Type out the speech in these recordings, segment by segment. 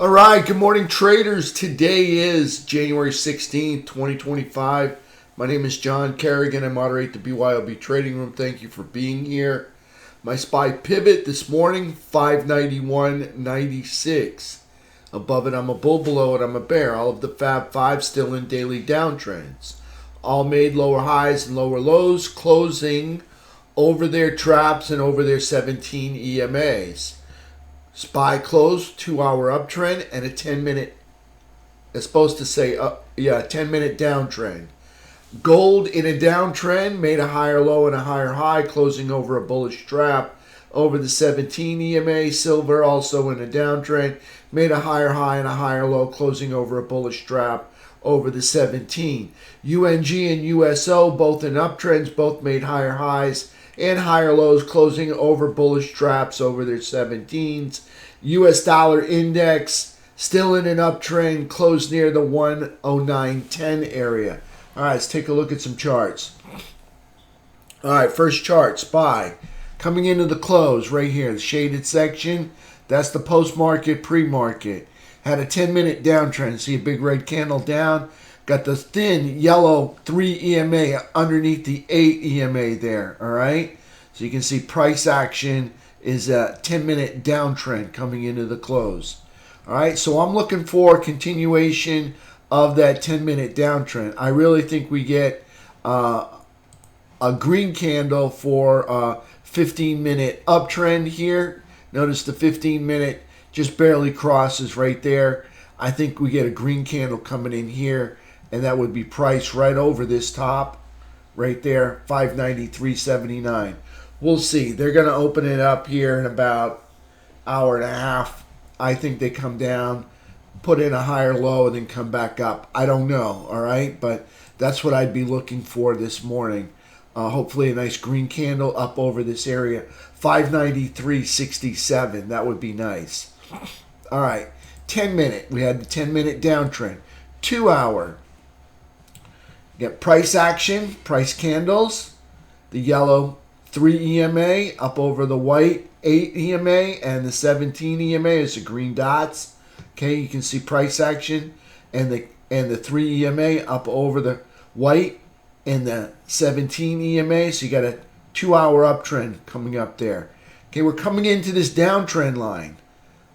All right, good morning, traders. Today is January 16th, 2025. My name is John Kerrigan. I moderate the BYOB Trading Room. Thank you for being here. My SPY pivot this morning, 591.96. Above it, I'm a bull. Below it, I'm a bear. All of the Fab Five still in daily downtrends. All made lower highs and lower lows, closing over their traps and over their 17 EMAs. SPY closed 2-hour uptrend and a 10-minute, it's supposed to say, 10-minute downtrend. Gold in a downtrend made a higher low and a higher high, closing over a bullish trap over the 17 EMA. Silver also in a downtrend made a higher high and a higher low, closing over a bullish trap over the 17. UNG and USO both in uptrends, both made higher highs and higher lows, closing over bullish traps over their 17s. US dollar index still in an uptrend, closed near the 109.10 area. All right, let's take a look at some charts. All right, first chart, SPY. Coming into the close right here, the shaded section, that's the post-market, pre-market. Had a 10-minute downtrend. See a big red candle down. Got the thin yellow 3 EMA underneath the 8 EMA there, all right? So you can see price action is a 10-minute downtrend coming into the close. All right, so I'm looking for continuation of that 10-minute downtrend. I really think we get a green candle for a 15-minute uptrend here. Notice the 15-minute just barely crosses right there. I think we get a green candle coming in here, and that would be priced right over this top right there, 593.79. We'll see. They're going to open it up here in about an hour and a half. I think they come down, put in a higher low, and then come back up. I don't know, all right? But that's what I'd be looking for this morning. Hopefully a nice green candle up over this area, 593.67. That would be nice. All right, 10-minute. We had the 10-minute downtrend. 2-hour. Get price action, price candles. The yellow 3 EMA up over the white 8 EMA, and the 17 EMA is the green dots. Okay, you can see price action and the 3 EMA up over the white and the 17 EMA. So you got a 2-hour uptrend coming up there. Okay, we're coming into this downtrend line.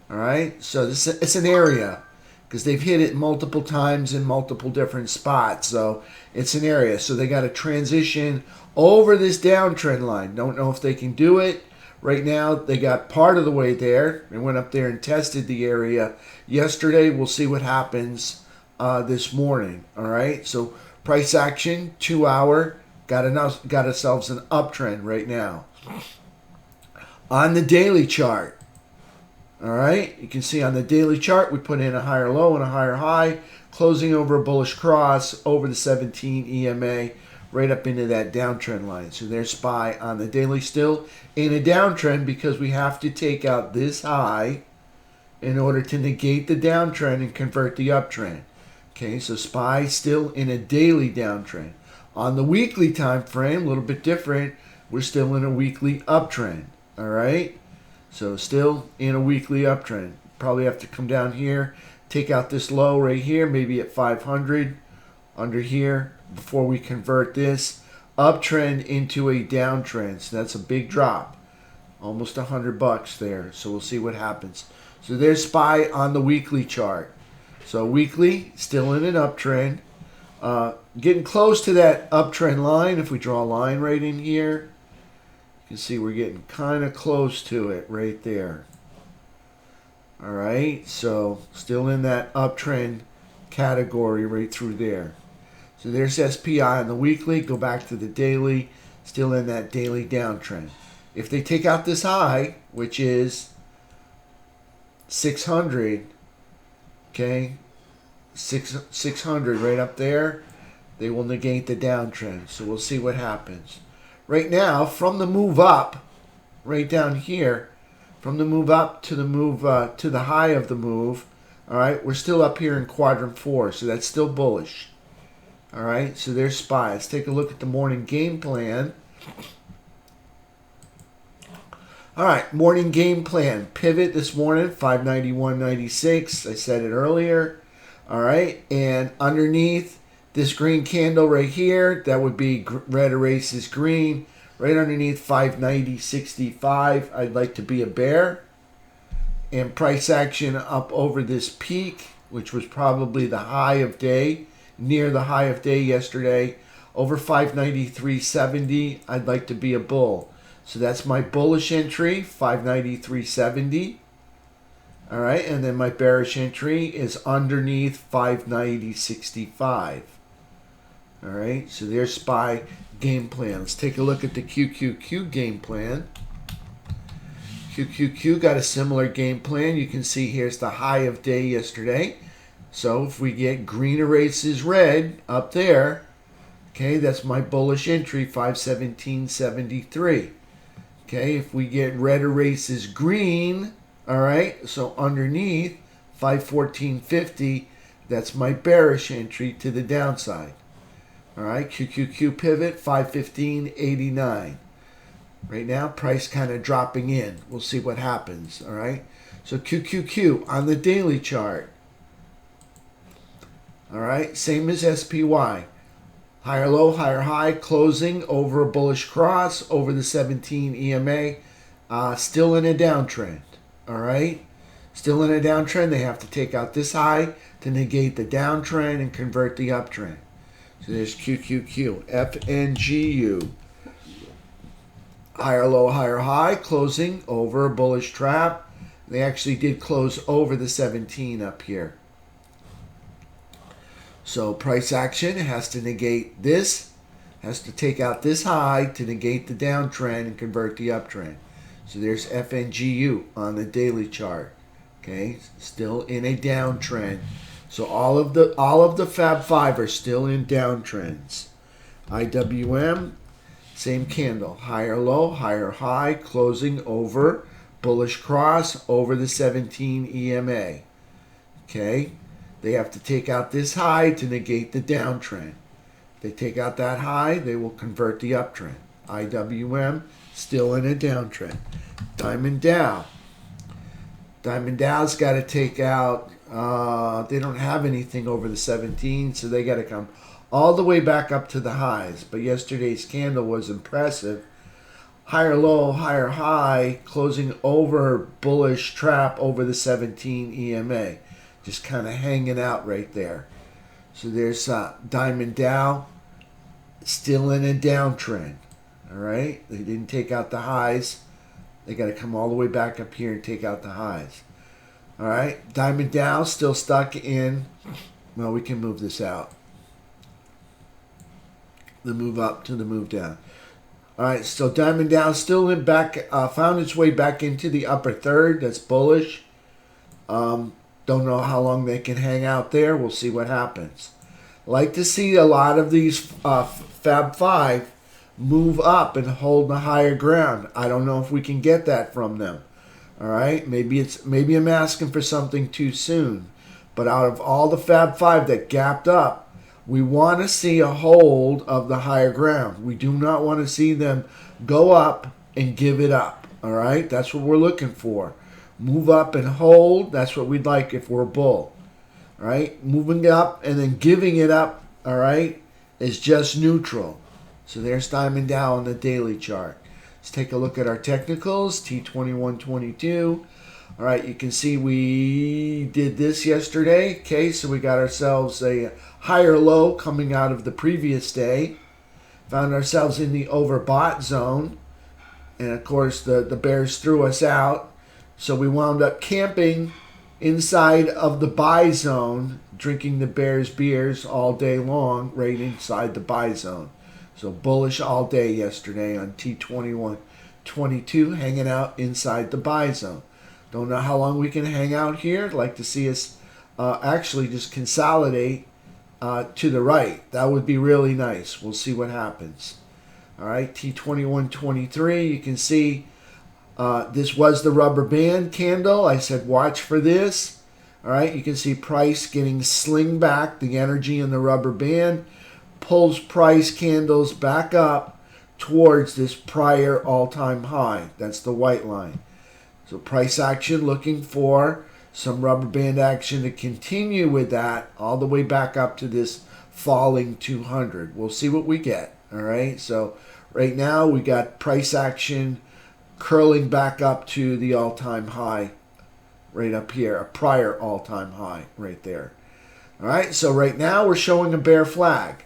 All right, so it's an area because they've hit it multiple times in multiple different spots. So it's an area. So they got to transition over this downtrend line. Don't know if they can do it. Right now, they got part of the way there. They went up there and tested the area yesterday. We'll see what happens this morning. All right, so price action, 2-hour, got ourselves an uptrend right now. On the daily chart, all right, you can see on the daily chart, we put in a higher low and a higher high, closing over a bullish cross over the 17 EMA, right up into that downtrend line. So there's SPY on the daily still in a downtrend because we have to take out this high in order to negate the downtrend and convert the uptrend. Okay, so SPY still in a daily downtrend. On the weekly time frame, a little bit different. We're still in a weekly uptrend. All right, so still in a weekly uptrend. Probably have to come down here, take out this low right here, maybe at 500 under here before we convert this uptrend into a downtrend. So that's a big drop, almost $100 there. So we'll see what happens. So there's SPY on the weekly chart. So weekly, still in an uptrend. Getting close to that uptrend line. If we draw a line right in here, you can see we're getting kind of close to it right there. All right, so still in that uptrend category right through there. So there's SPI on the weekly. Go back to the daily, still in that daily downtrend. If they take out this high, which is 600, okay, 600 right up there, they will negate the downtrend. So we'll see what happens. Right now, from the move up, right down here, from the move up to the move to the high of the move, all right, we're still up here in quadrant 4, so that's still bullish. All right, so there's SPY. Let's take a look at the morning game plan. All right, morning game plan. Pivot this morning, 591.96. I said it earlier. All right, and underneath this green candle right here, that would be red erases green. Right underneath 590.65, I'd like to be a bear. And price action up over this peak, which was probably the high of day, near the high of day yesterday, over 593.70, I'd like to be a bull. So that's my bullish entry, 593.70. All right, and then my bearish entry is underneath 590.65. All right, so there's SPY game plan. Let's take a look at the QQQ game plan. QQQ got a similar game plan. You can see here's the high of day yesterday. So if we get green erases red up there, okay, that's my bullish entry, 517.73. Okay, if we get red erases green, all right, so underneath 514.50, that's my bearish entry to the downside. All right, QQQ pivot, 515.89. Right now, price kind of dropping in. We'll see what happens, all right? So QQQ on the daily chart. All right, same as SPY. Higher low, higher high, closing over a bullish cross, over the 17 EMA. Still in a downtrend, all right? Still in a downtrend. They have to take out this high to negate the downtrend and convert the uptrend. So there's QQQ, FNGU. Higher low, higher high, closing over a bullish trap. They actually did close over the 17 up here. So price action has to negate this, has to take out this high to negate the downtrend and convert the uptrend. So there's FNGU on the daily chart. Okay, still in a downtrend. So all of the Fab 5 are still in downtrends. IWM, same candle, higher low, higher high, closing over bullish cross over the 17 EMA. Okay, they have to take out this high to negate the downtrend. If they take out that high, they will convert the uptrend. IWM still in a downtrend. Diamond Dow. Diamond Dow's got to take out, they don't have anything over the 17, so they got to come all the way back up to the highs. But yesterday's candle was impressive. Higher low, higher high, closing over bullish trap over the 17 EMA. Just kind of hanging out right there. So there's Diamond Dow still in a downtrend. All right, they didn't take out the highs. They got to come all the way back up here and take out the highs. All right, Diamond Dow still stuck in. Well, we can move this out. The move up to the move down. All right, so Diamond Dow still in back, found its way back into the upper third. That's bullish. Don't know how long they can hang out there. We'll see what happens. Like to see a lot of these Fab 5 move up and hold the higher ground. I don't know if we can get that from them. All right, maybe I'm asking for something too soon. But out of all the Fab 5 that gapped up, we want to see a hold of the higher ground. We do not want to see them go up and give it up. All right, that's what we're looking for. Move up and hold. That's what we'd like if we're a bull. All right, moving up and then giving it up, all right, is just neutral. So there's Diamond Dow on the daily chart. Let's take a look at our technicals, T2122. All right, you can see we did this yesterday. Okay, so we got ourselves a higher low coming out of the previous day. Found ourselves in the overbought zone. And of course, the bears threw us out. So we wound up camping inside of the buy zone, drinking the bears' beers all day long, right inside the buy zone. So bullish all day yesterday on T2122, hanging out inside the buy zone. Don't know how long we can hang out here. I'd like to see us actually just consolidate to the right. That would be really nice. We'll see what happens. All right, T2123, you can see this was the rubber band candle. I said watch for this. All right, you can see price getting sling back. The energy in the rubber band pulls price candles back up towards this prior all-time high. That's the white line. So price action looking for some rubber band action to continue with that all the way back up to this falling 200. We'll see what we get. All right. So right now we got price action curling back up to the all-time high right up here, a prior all-time high right there. All right. So right now we're showing a bear flag.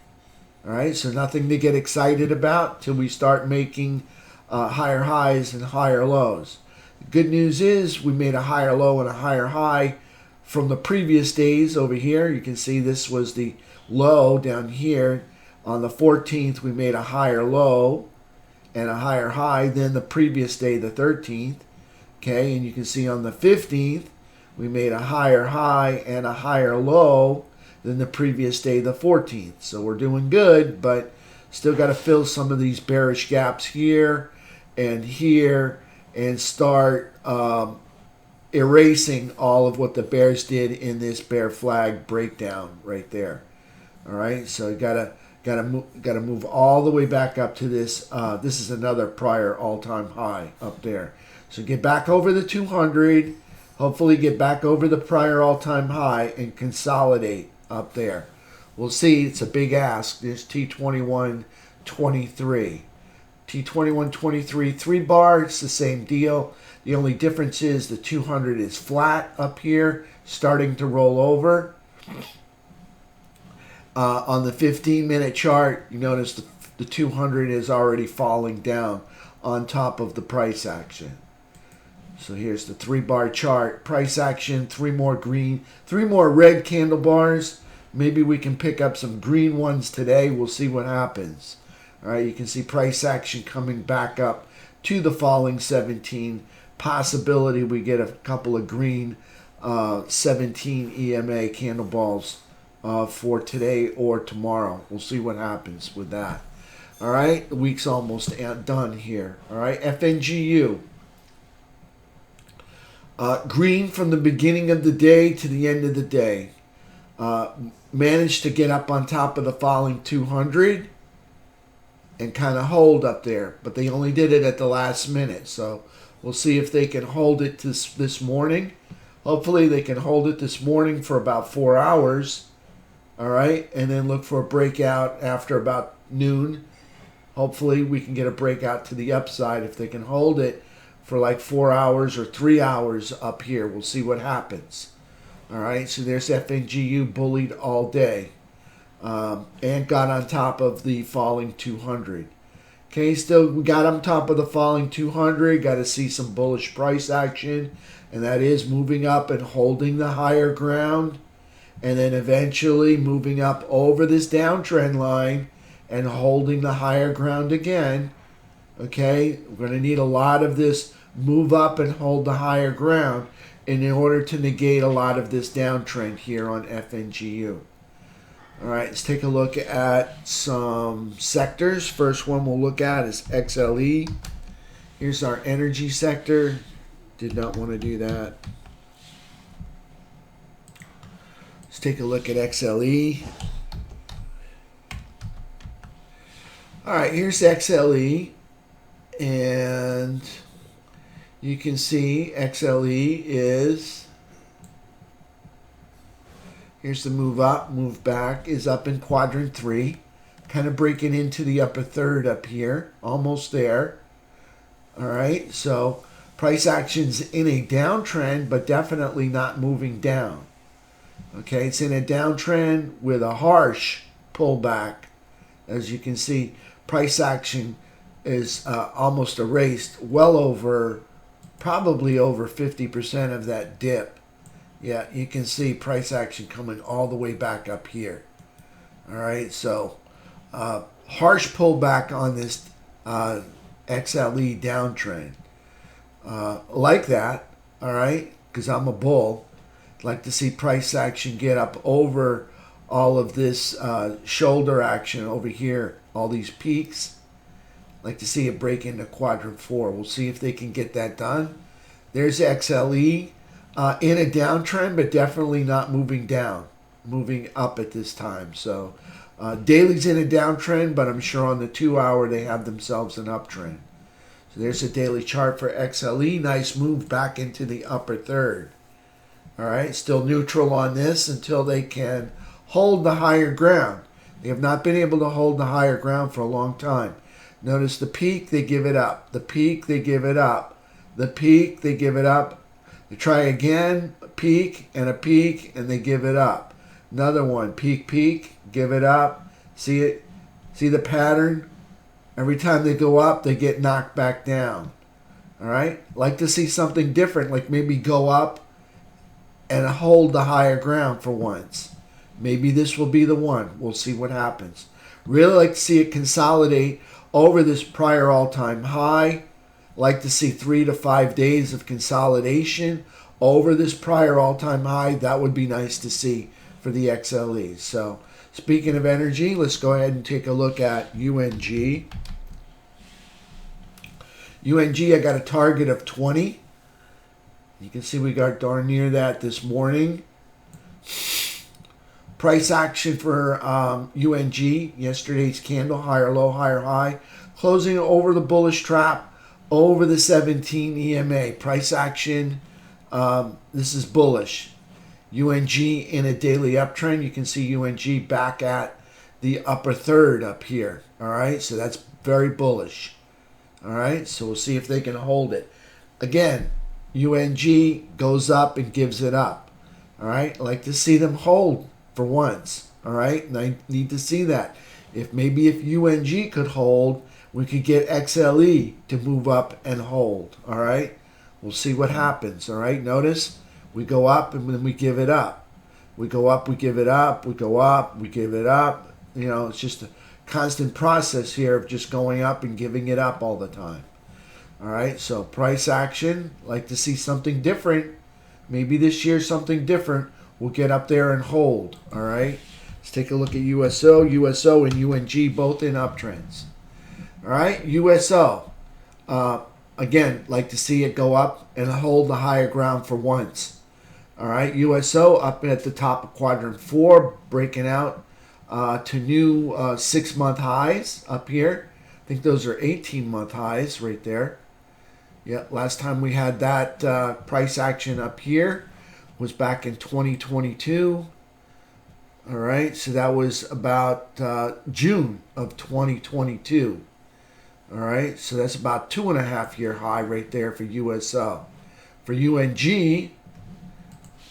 All right. So nothing to get excited about till we start making higher highs and higher lows. The good news is we made a higher low and a higher high from the previous days over here. You can see this was the low down here. On the 14th, we made a higher low and a higher high than the previous day, the 13th. Okay, and you can see on the 15th, we made a higher high and a higher low than the previous day, the 14th. So we're doing good, but still got to fill some of these bearish gaps here and here and start erasing all of what the bears did in this bear flag breakdown right there. All right, so you gotta move all the way back up to this. This is another prior all-time high up there. So get back over the 200. Hopefully, get back over the prior all-time high and consolidate up there. We'll see. It's a big ask. There's T21.23. T21.23 3 bar, it's the same deal. The only difference is the 200 is flat up here, starting to roll over. On the 15-minute chart, you notice the 200 is already falling down on top of the price action. So here's the 3 bar chart. Price action, 3 more green, 3 more red candle bars. Maybe we can pick up some green ones today. We'll see what happens. All right, you can see price action coming back up to the falling 17. Possibility we get a couple of green 17 EMA candle balls for today or tomorrow. We'll see what happens with that. All right, the week's almost done here. All right, FNGU. Green from the beginning of the day to the end of the day. Managed to get up on top of the falling 200 and kind of hold up there, but they only did it at the last minute. So we'll see if they can hold it this morning. Hopefully they can hold it this morning for about 4 hours. All right, and then look for a breakout after about noon. Hopefully we can get a breakout to the upside if they can hold it for like 4 hours or 3 hours up here. We'll see what happens. All right, so there's FNGU bullied all day and got on top of the falling 200. Okay, still we got on top of the falling 200. Got to see some bullish price action, and that is moving up and holding the higher ground, and then eventually moving up over this downtrend line and holding the higher ground again. Okay, we're going to need a lot of this move up and hold the higher ground in order to negate a lot of this downtrend here on FNGU. All right, let's take a look at some sectors. First one we'll look at is XLE. Here's our energy sector. Did not want to do that. Let's take a look at XLE. All right, here's XLE. And you can see XLE is, here's the move up, move back, is up in quadrant 3. Kind of breaking into the upper third up here. Almost there. All right, so price action's in a downtrend, but definitely not moving down. Okay, it's in a downtrend with a harsh pullback. As you can see, price action is almost erased, well over, probably over 50% of that dip. Yeah, you can see price action coming all the way back up here. All right, so harsh pullback on this XLE downtrend. Like that, all right, because I'm a bull. I'd like to see price action get up over all of this shoulder action over here, all these peaks. I'd like to see it break into quadrant 4. We'll see if they can get that done. There's XLE in a downtrend, but definitely not moving down, moving up at this time. So Daily's in a downtrend, but I'm sure on the 2-hour they have themselves an uptrend. So there's a daily chart for XLE. Nice move back into the upper third. All right, still neutral on this until they can hold the higher ground. They have not been able to hold the higher ground for a long time. Notice the peak, they give it up. The peak, they give it up. The peak, they give it up. They try again, a peak, and they give it up. Another one, peak, peak, give it up. See it? See the pattern? Every time they go up, they get knocked back down. All right? Like to see something different, like maybe go up and hold the higher ground for once. Maybe this will be the one. We'll see what happens. Really like to see it consolidate over this prior all-time high. Like to see 3 to 5 days of consolidation over this prior all-time high. That would be nice to see for the XLE. So speaking of energy, let's go ahead and take a look at UNG. UNG, I got a target of 20. You can see we got darn near that this morning. Price action for UNG, yesterday's candle, higher low, higher high. Closing over the bullish trap, over the 17 EMA. Price action, this is bullish. UNG in a daily uptrend. You can see UNG back at the upper third up here. All right, so that's very bullish. All right, so we'll see if they can hold it. Again, UNG goes up and gives it up. All right, I like to see them hold for once. All right, and I need to see that. If UNG could hold, we could get XLE to move up and hold. All right, we'll see what happens. All right, notice we go up and then we give it up. We go up, we give it up. We go up, we give it up. You know, it's just a constant process here of just going up and giving it up all the time. All right, so price action, like to see something different. Maybe this year something different. We'll get up there and hold. All right, let's take a look at USO. USO and UNG both in uptrends. All right, USO. Again, like to see it go up and hold the higher ground for once. All right, USO up at the top of quadrant 4, breaking out to new 6-month highs up here. I think those are 18-month highs right there. Yeah, last time we had that price action up here was back in 2022. All right, so that was about June of 2022. All right, so that's about 2.5-year high right there for USO. For UNG, you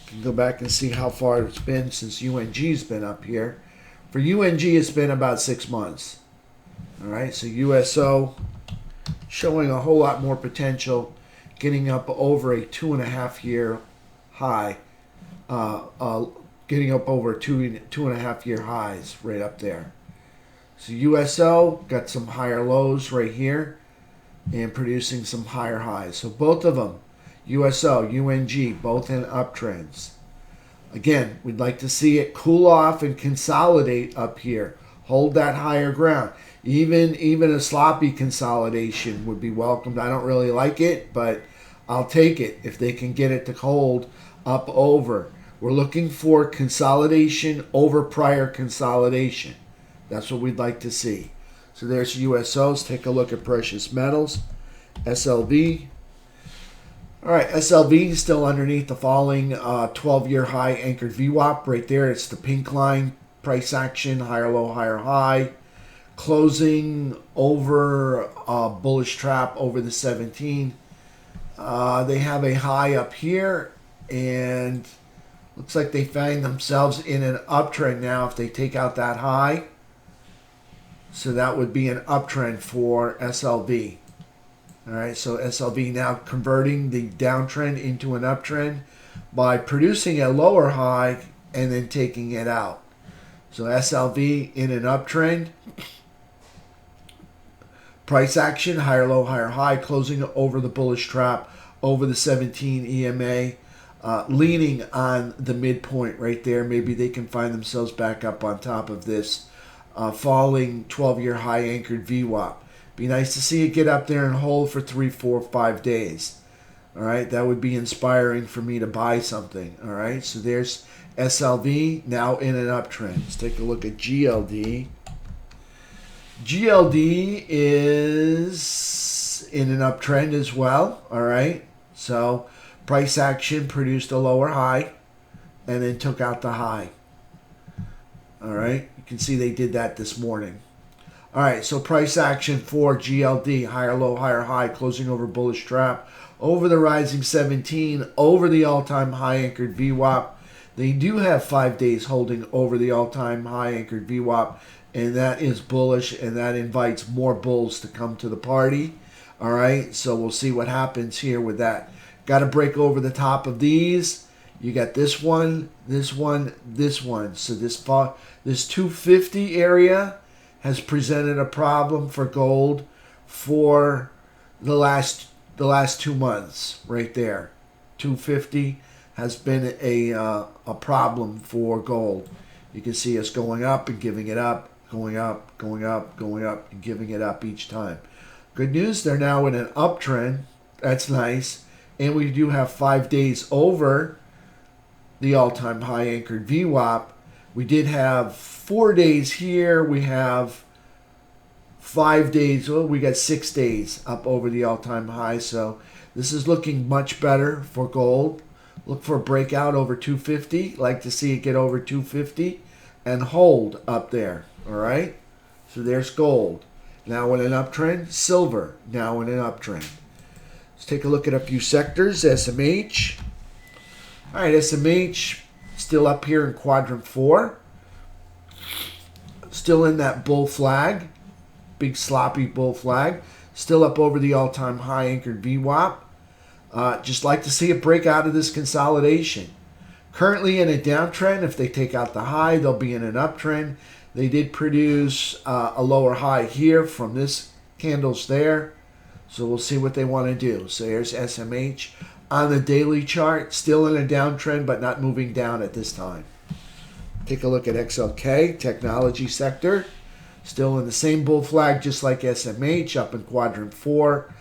can go back and see how far it's been since UNG's been up here. For UNG, it's been about 6 months. All right, so USO showing a whole lot more potential, getting up over a 2.5-year high, getting up over 2.5-year highs right up there. So USO got some higher lows right here and producing some higher highs. So both of them, USO, UNG, both in uptrends. Again, we'd like to see it cool off and consolidate up here. Hold that higher ground. Even a sloppy consolidation would be welcomed. I don't really like it, but I'll take it if they can get it to hold up over. We're looking for consolidation over prior consolidation. That's what we'd like to see. So there's USOs. Take a look at precious metals. SLV. All right, SLV is still underneath the falling 12-year high anchored VWAP right there. It's the pink line. Price action, higher low, higher high. Closing over bullish trap over the 17. They have a high up here, and looks like they find themselves in an uptrend now if they take out that high. So that would be an uptrend for SLV. All right, so SLV now converting the downtrend into an uptrend by producing a lower high and then taking it out. So SLV in an uptrend. Price action, higher low, higher high, closing over the bullish trap, over the 17 EMA, leaning on the midpoint right there. Maybe they can find themselves back up on top of this falling 12-year high anchored VWAP. Be nice to see it get up there and hold for 3, 4, 5 days. All right, that would be inspiring for me to buy something. All right, so there's SLV now in an uptrend. Let's take a look at GLD. GLD is in an uptrend as well. All right, so price action produced a lower high and then took out the high. All right, you can see they did that this morning. All right, so price action for GLD, higher low, higher high, closing over bullish trap, over the rising 17, over the all-time high anchored VWAP. They do have 5 days holding over the all-time high anchored VWAP, and that is bullish, and that invites more bulls to come to the party. All right, so we'll see what happens here with that. Got to break over the top of these. You got this one, this one, this one. So this 250 area has presented a problem for gold for the last 2 months right there. 250 has been a problem for gold. You can see us going up and giving it up, going up, going up, going up, and giving it up each time. Good news, they're now in an uptrend. That's nice. And we do have 5 days over the all-time high anchored VWAP. We did have 4 days here. We have 5 days. Well, we got 6 days up over the all-time high. So this is looking much better for gold. Look for a breakout over 250. Like to see it get over 250 and hold up there. All right. So there's gold. Now in an uptrend. Silver now in an uptrend. Let's take a look at a few sectors. SMH. All right, SMH still up here in quadrant 4. Still in that bull flag. Big sloppy bull flag. Still up over the all-time high anchored VWAP. Just like to see it break out of this consolidation. Currently in a downtrend. If they take out the high, they'll be in an uptrend. They did produce a lower high here from this candles there. So we'll see what they want to do. So here's SMH. On the daily chart, still in a downtrend, but not moving down at this time. Take a look at XLK, technology sector. Still in the same bull flag, just like SMH, up in quadrant 4.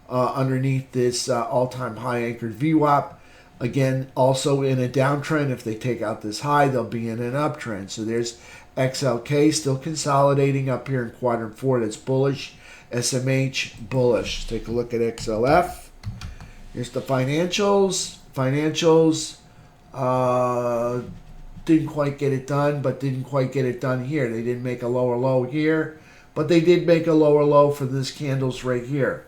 Underneath this all-time high anchored VWAP. Again, also in a downtrend. If they take out this high, they'll be in an uptrend. So there's XLK still consolidating up here in quadrant 4. That's bullish. SMH, bullish. Take a look at XLF. Here's the financials. Financials didn't quite get it done, but didn't quite get it done here. They didn't make a lower low here, but they did make a lower low for this candles right here.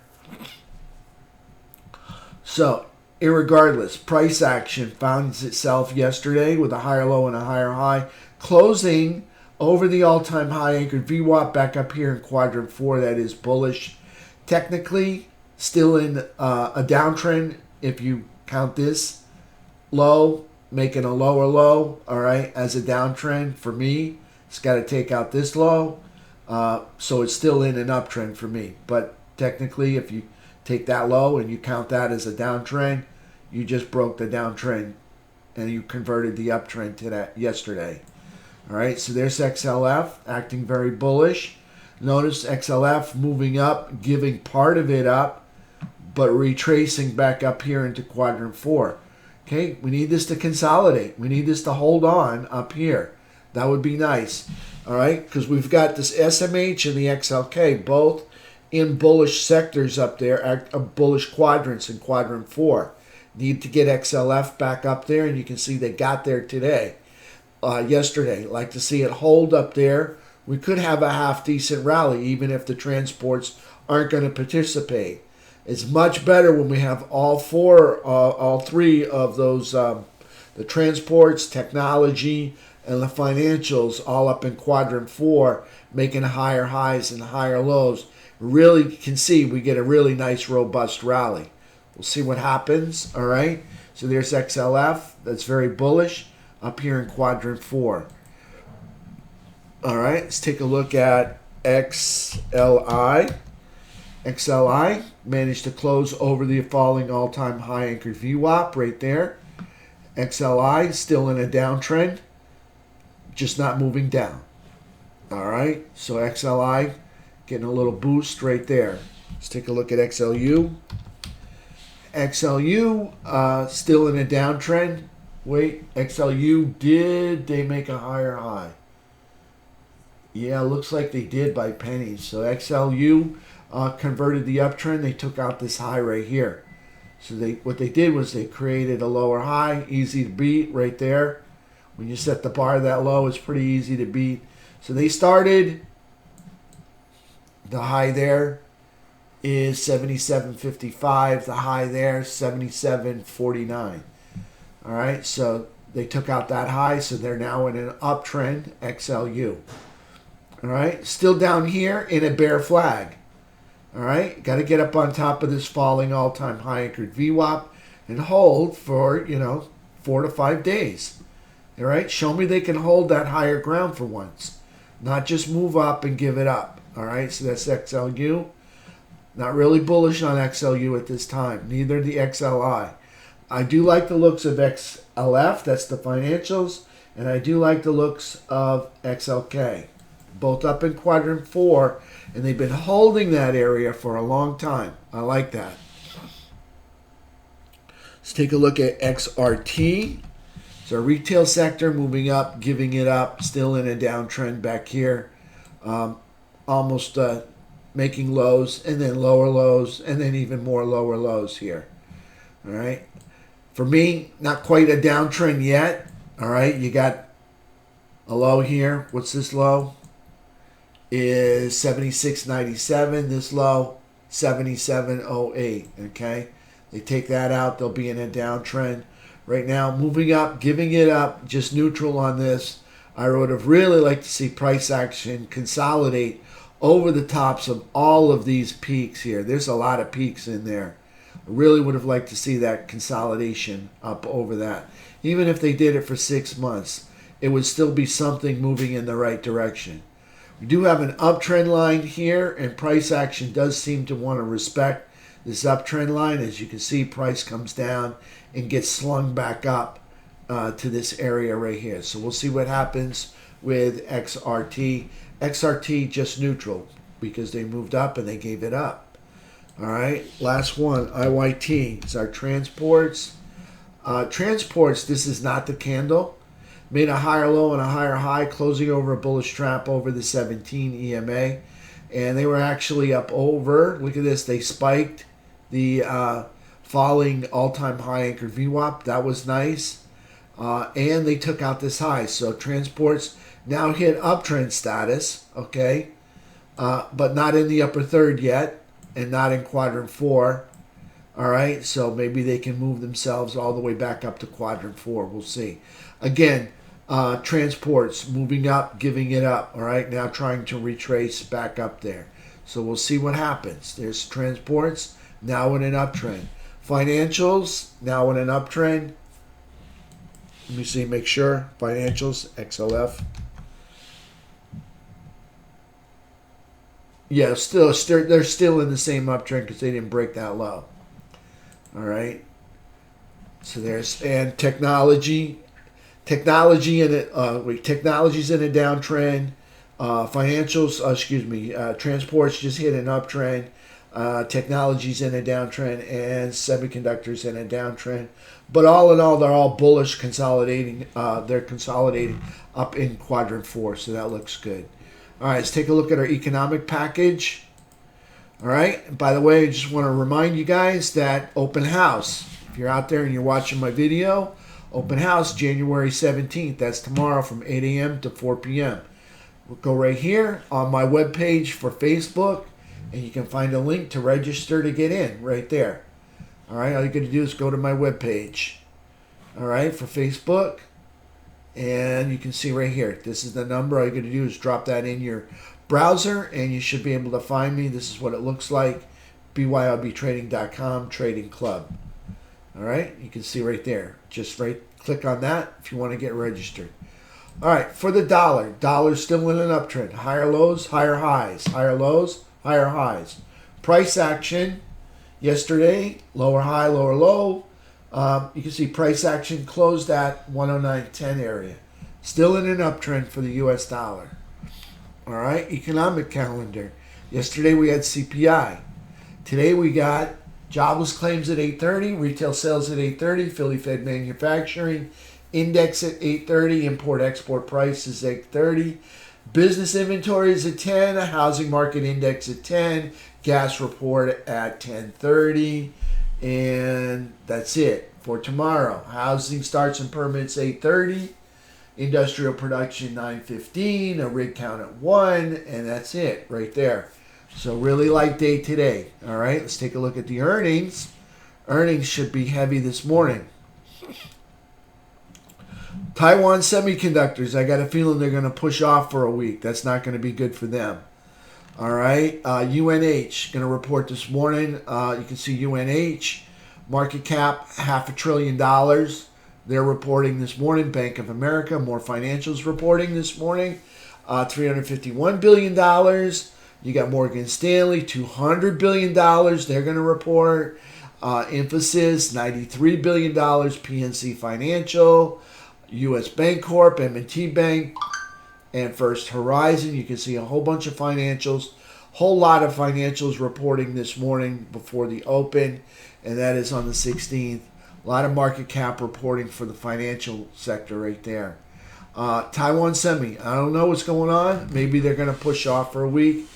So, irregardless, price action found itself yesterday with a higher low and a higher high, closing over the all-time high anchored VWAP back up here in quadrant 4. That is bullish. Technically, still in a downtrend if you count this low, making a lower low, all right, as a downtrend for me. It's got to take out this low. So it's still in an uptrend for me. But technically, if you take that low and you count that as a downtrend, you just broke the downtrend and you converted the uptrend to that yesterday. All right, so there's XLF acting very bullish. Notice XLF moving up, giving part of it up, but retracing back up here into quadrant 4. Okay, we need this to consolidate. We need this to hold on up here. That would be nice. All right, because we've got this SMH and the XLK both in bullish sectors up there, bullish quadrants in quadrant 4. Need to get XLF back up there, and you can see they got there today, yesterday. Like to see it hold up there. We could have a half decent rally, even if the transports aren't going to participate. It's much better when we have all three of those, the transports, technology, and the financials all up in quadrant 4, making higher highs and higher lows. Really can see we get a really nice, robust rally. We'll see what happens, all right? So there's XLF. That's very bullish up here in quadrant 4. All right, let's take a look at XLI. XLI managed to close over the falling all-time high anchored VWAP right there. XLI still in a downtrend, just not moving down. All right, so XLI getting a little boost right there. Let's take a look at XLU. XLU still in a downtrend. Wait, XLU, did they make a higher high? Yeah, looks like they did by pennies. So XLU converted the uptrend. They took out this high right here. So what they did was they created a lower high, easy to beat right there. When you set the bar that low, it's pretty easy to beat. So they started, the high there is 77.55. The high there, 77.49. All right, so they took out that high, so they're now in an uptrend, XLU. All right, still down here in a bear flag. All right, got to get up on top of this falling all-time high anchored VWAP and hold for, 4 to 5 days. All right, show me they can hold that higher ground for once, not just move up and give it up. All right, so that's XLU. Not really bullish on XLU at this time, neither the XLI. I do like the looks of XLF, that's the financials, and I do like the looks of XLK. Both up in quadrant 4, and they've been holding that area for a long time. I like that. Let's take a look at XRT. So retail sector moving up, giving it up, still in a downtrend back here. Almost making lows, and then lower lows, and then even more lower lows here. All right. For me, not quite a downtrend yet. All right. You got a low here. What's this low? Is 76.97. This low, 77.08. Okay. They take that out. They'll be in a downtrend. Right now, moving up, giving it up, just neutral on this. I would have really liked to see price action consolidate over the tops of all of these peaks here. There's a lot of peaks in there. I really would have liked to see that consolidation up over that. Even if they did it for 6 months, it would still be something moving in the right direction. We do have an uptrend line here, and price action does seem to want to respect this uptrend line. As you can see, price comes down and gets slung back up to this area right here. So we'll see what happens with XRT. XRT just neutral because they moved up and they gave it up. All right, last one, IYT is our transports. Transports, this is not the candle. Made a higher low and a higher high, closing over a bullish trap over the 17 EMA. And they were actually up over, look at this, they spiked the falling all-time high anchored VWAP. That was nice. And they took out this high. So transports now hit uptrend status, okay, but not in the upper third yet, and not in quadrant 4. All right, so maybe they can move themselves all the way back up to quadrant 4. We'll see. Again, transports moving up, giving it up. All right, now trying to retrace back up there. So we'll see what happens. There's transports now in an uptrend. Financials now in an uptrend. Let me see, make sure. Financials, XLF. Yeah, they're still in the same uptrend because they didn't break that low. All right. So there's, and technology in it. Technology's in a downtrend. Transports just hit an uptrend. Technology's in a downtrend, and semiconductors in a downtrend. But all in all, they're all bullish, consolidating. They're consolidating up in quadrant 4, so that looks good. All right, let's take a look at our economic package. All right, by the way, I just want to remind you guys that open house. If you're out there and you're watching my video, open house January 17th. That's tomorrow from 8 a.m. to 4 p.m. We'll go right here on my webpage for Facebook, and you can find a link to register to get in right there. All right, all you got to do is go to my webpage. All right, for Facebook. And you can see right here, this is the number. All you got to do is drop that in your browser, and you should be able to find me. This is what it looks like. BYOBTrading.com, Trading Club. All right, you can see right there. Just click on that if you want to get registered. All right, for the dollar. Dollar's still in an uptrend. Higher lows, higher highs. Higher lows, higher highs. Price action yesterday, lower high, lower low. You can see price action closed at 109.10 area. Still in an uptrend for the U.S. dollar. All right, economic calendar. Yesterday we had CPI. Today we got Jobless claims at 8:30, retail sales at 8:30, Philly Fed manufacturing index at 8:30, import-export prices at 8:30, business inventories at 10, a housing market index at 10, gas report at 10:30, and that's it for tomorrow. Housing starts and permits 8:30, industrial production 9:15, a rig count at 1, and that's it right there. So really light day today. All right, let's take a look at the earnings. Earnings should be heavy this morning. Taiwan Semiconductors, I got a feeling they're going to push off for a week. That's not going to be good for them. All right, UNH going to report this morning. You can see UNH, market cap $500 billion. They're reporting this morning. Bank of America, more financials reporting this morning. $351 billion. You got Morgan Stanley, $200 billion. They're going to report. Emphasis, $93 billion. PNC Financial, U.S. Bancorp, M&T Bank, and First Horizon. You can see a whole bunch of financials. Whole lot of financials reporting this morning before the open, and that is on the 16th. A lot of market cap reporting for the financial sector right there. Taiwan Semi, I don't know what's going on. Maybe they're going to push off for a week.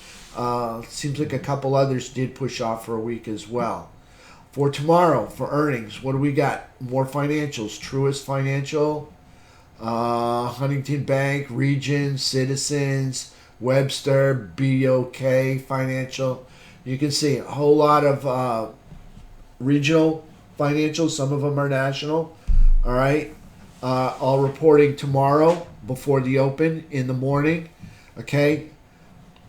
Seems like a couple others did push off for a week as well. For tomorrow, for earnings, what do we got? More financials. Truist Financial, Huntington Bank, Regions, Citizens, Webster, BOK Financial. You can see a whole lot of regional financials. Some of them are national. All right. All reporting tomorrow before the open in the morning. Okay.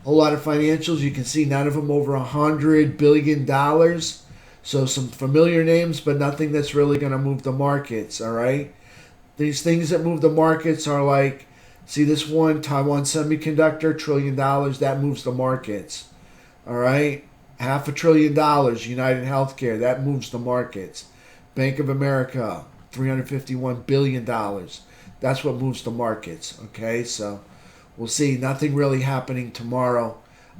A whole lot of financials. You can see none of them over $100 billion. So some familiar names, but nothing that's really going to move the markets. All right. These things that move the markets are like, see this one, Taiwan Semiconductor, $1 trillion. That moves the markets. All right. $500 billion. United Healthcare, that moves the markets. Bank of America, $351 billion. That's what moves the markets. Okay. So we'll see. Nothing really happening tomorrow.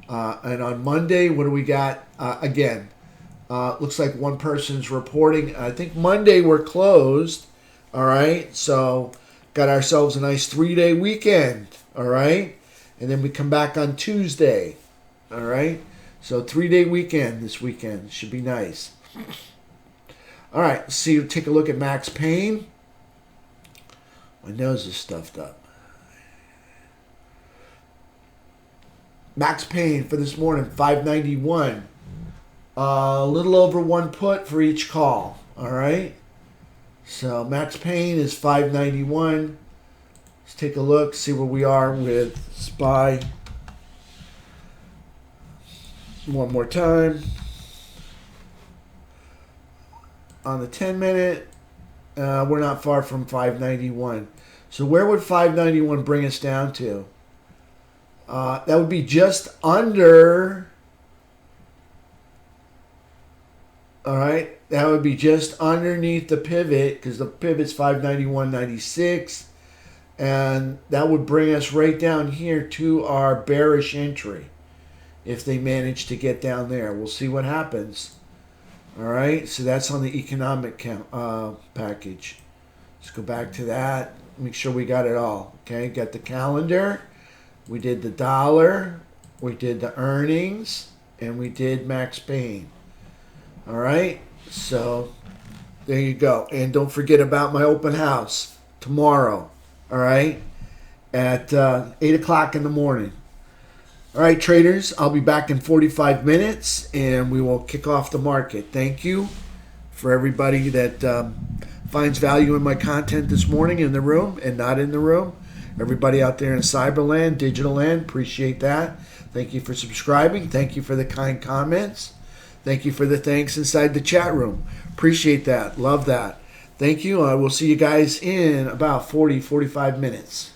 And on Monday, what do we got? Again, looks like one person's reporting. I think Monday we're closed. All right. So got ourselves a nice 3-day weekend. All right. And then we come back on Tuesday. All right. So 3-day weekend this weekend. Should be nice. All right. See, take a look at Max Payne. My nose is stuffed up. Max Payne for this morning, 591. A little over one put for each call. All right. So Max Payne is 591. Let's take a look, see where we are with SPY. One more time. On the 10-minute, we're not far from 591. So where would 591 bring us down to? That would be just under. All right, that would be just underneath the pivot because the pivot's 591.96, and that would bring us right down here to our bearish entry if they manage to get down there. We'll see what happens. All right, so that's on the economic package. Let's go back to that. Make sure we got it all. Okay, got the calendar. We did the dollar. We did the earnings, and we did Max Payne. All right, so there you go. And don't forget about my open house tomorrow, all right, at 8 o'clock in the morning. All right, traders, I'll be back in 45 minutes, and we will kick off the market. Thank you for everybody that finds value in my content this morning in the room and not in the room. Everybody out there in cyberland, digital land, appreciate that. Thank you for subscribing. Thank you for the kind comments. Thank you for the thanks inside the chat room. Appreciate that. Love that. Thank you. I will see you guys in about 45 minutes.